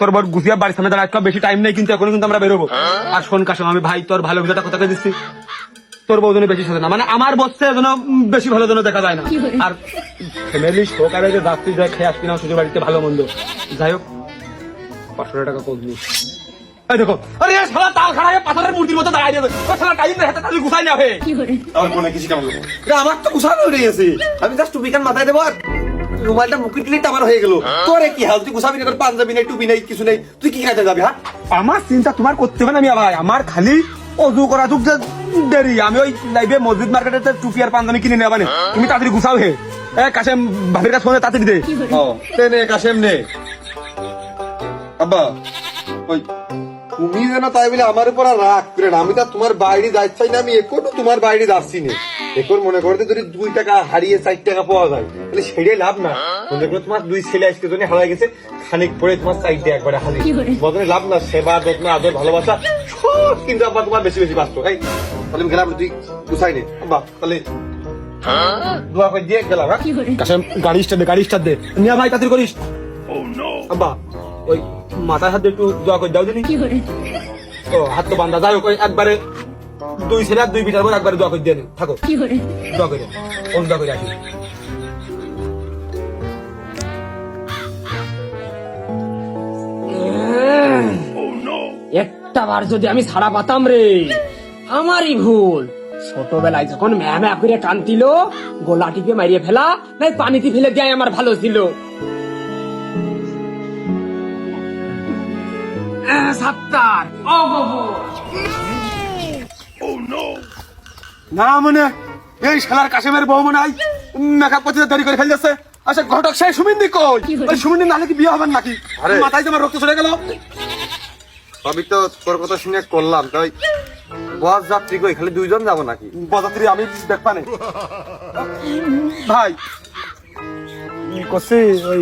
তোর বর গুছিয়া বাড়ির সামনে দাঁড়া, আজকে বেশি টাইম নেই কিন্তু, এখন কিন্তু আমরা বেরোবো। আর শোন কাশম, আমি ভাই তোর ভালো ভিডিওটা কোথাকে দিচ্ছি, তোর বউ যেন বেশি সাজে না, মানে আমার বসছে যেন বেশি ভালো যেন দেখা যায় না। আর ফ্যামিলি সহকারে যে যাত্রী যায় খেয়ে আসবি না শ্বশুর বাড়িতে ভালো মন্দ, যাই হোক 500 টাকা কম নিস। এই দেখো, আরে শালা তাল খাড়া হয়ে পাথরের মূর্তির মতো দাঁড়ায় যাবে, ও শালা টাইম রে হাতে তালি গুছাই না হে। আমার মনে কিছু কেমন লাগলো? আমার তো গুছানো হয়ে গেছে, আমি জাস্ট টুপি কান মাথায় দেবো আর মোবাইলটা মুখে দিলেই আমার হয়ে গেল। তোরে কি হাল, তুই গুছাবি না, তোর পাঞ্জাবি নেই, টুপি নেই, কিছু নেই, তুই কি খাইতে যাবি? হ্যাঁ, আমার চিন্তা তোমার করতে হবে না মিয়া ভাই, আমার খালি অজু করা যুগ যে দেরি, আমি ওই লাইভে মসজিদ মার্কেটে টুপি আর পাঞ্জাবি কিনে নেবা না, তুমি তাড়াতাড়ি গুছাও হে। কাশেম ভাবির কাছে ফোনে তাড়াতাড়ি দে। ও নে কাশেম নে। আব্বা ওই তুমি যেন তাই বলে আমার উপর আর রাগ করে না, আমি তো তোমার বাইরে যাচ্ছি না, আমি এখনো তোমার বাইরে যাচ্ছি না। এখন মনে করতে যদি 2 টাকা হারিয়ে 4 টাকা পাওয়া যায় তাহলে সেটাই লাভ না। মনে করো তোমার 2 ছেলে আজকে জন্য হারাই গেছে, খানিক পরে তোমার 4 টাকা একবারে হারিয়ে বদলে লাভ না। সেবা যত্ন আদর ভালোবাসা সব কিন্তু আব্বা তোমার বেশি বেশি বাঁচতো। এই তাহলে আমি গেলাম, তুই গুছাই নে আব্বা, তাহলে দোয়া করে দিয়ে গেলাম। হ্যাঁ কাশেম গাড়ি স্টার্ট দে, গাড়ি স্টার্ট দে মিয়া ভাই, তাড়াতাড়ি করিস। আব্বা ওই মাথায় হাত দিয়ে একটু দোয়া করে দাও দিনি। ও হাত তো বান্ধা, যাই হোক ওই একবারে 2 ছেলে আর 2 বিটার পর একবারে দোয়া করে দিয়ে থাকো, দোয়া করে ওম দোয়া করে আসি। একটা বার যদি আমি ছাড়া পাতাম রে, আমারই ভুল। ছোটবেলায় যখন ম্যা করে কান্দিল, গোলাটিকে মারিয়ে ফেলা নাই পানিতে ফেলে দেয় আমার ভালো ছিল। সাত্তার ও বাবু না মানে এই শালার কাশেমের বউ মনে হয় মেকআপ করতে দেরি করে ফেল যাচ্ছে। আচ্ছা ঘটক সেই সুমিন্দি কই? ওই সুমিন্দি নালে কি বিয়ে হবেন নাকি? আরে। মাথায় তোমার রক্ত চলে গেল। আমি তো তোর কথা শুনে করলাম, তাই বস যাত্রী কই, খালি 2 জন যাবো নাকি? বজাত্রী আমি দেখবা নেই ভাই করছে। ওই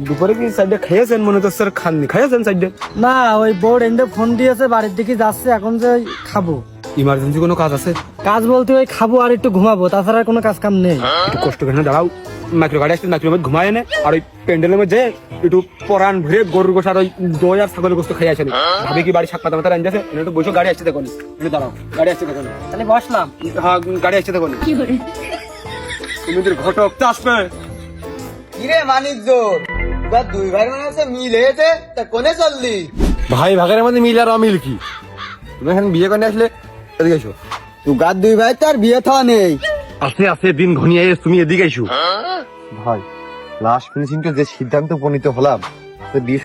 দুপুরে কি সাইডে খেয়েছেন মনে হচ্ছে? স্যার খাননি, খেয়েছেন সাইডে? না, ওই বোর্ড এন্ডে ফোন দিয়েছে, বাড়ির দিকে যাচ্ছে এখন, যে ওই খাবো। ইমার্জেন্সি কোনো কাজ আছে? কাজ বলতে ওই খাবো আর একটু ঘুমাবো, তাছাড়া আর কোনো কাজ কাম নেই। একটু কষ্ট করে না দাঁড়াও, মাইক্রো গাড়ি আসছে, মাইক্রোর মধ্যে ঘুমায় এনে আর ওই প্যান্ডেলের মধ্যে একটু পরান ভরে গরুর গোস আর ওই দই আর ছাগলের গোস্ত খাই আসেনি। ভাবি কি বাড়ি শাক পাতা মাথা রাঞ্জাছে, একটু বসে গাড়ি আসছে দেখুন, একটু দাঁড়াও, গাড়ি আসছে দেখুন। তাহলে বসলাম। হ্যাঁ গাড়ি আসছে দেখুন। তুমি ঘটক তো আসবে। কিরে মানিক জোর, 2 ভাই মানে আছে মিল হয়েছে, তা কোনে চললি? ভাই ভাগের মধ্যে মিল আর অমিল কি? তুমি এখানে বিয়ে করে আসলে এদিকে এসো। তুই 2 ভাই তো আর বিয়ে থাওয়া নেই। আছে আছে, দিন ঘনিয়ে তুমি এদিকে এসো। ভাই লাস্ট ফিনিশিং যে সিদ্ধান্ত উপনীত হলাম, বিয়ে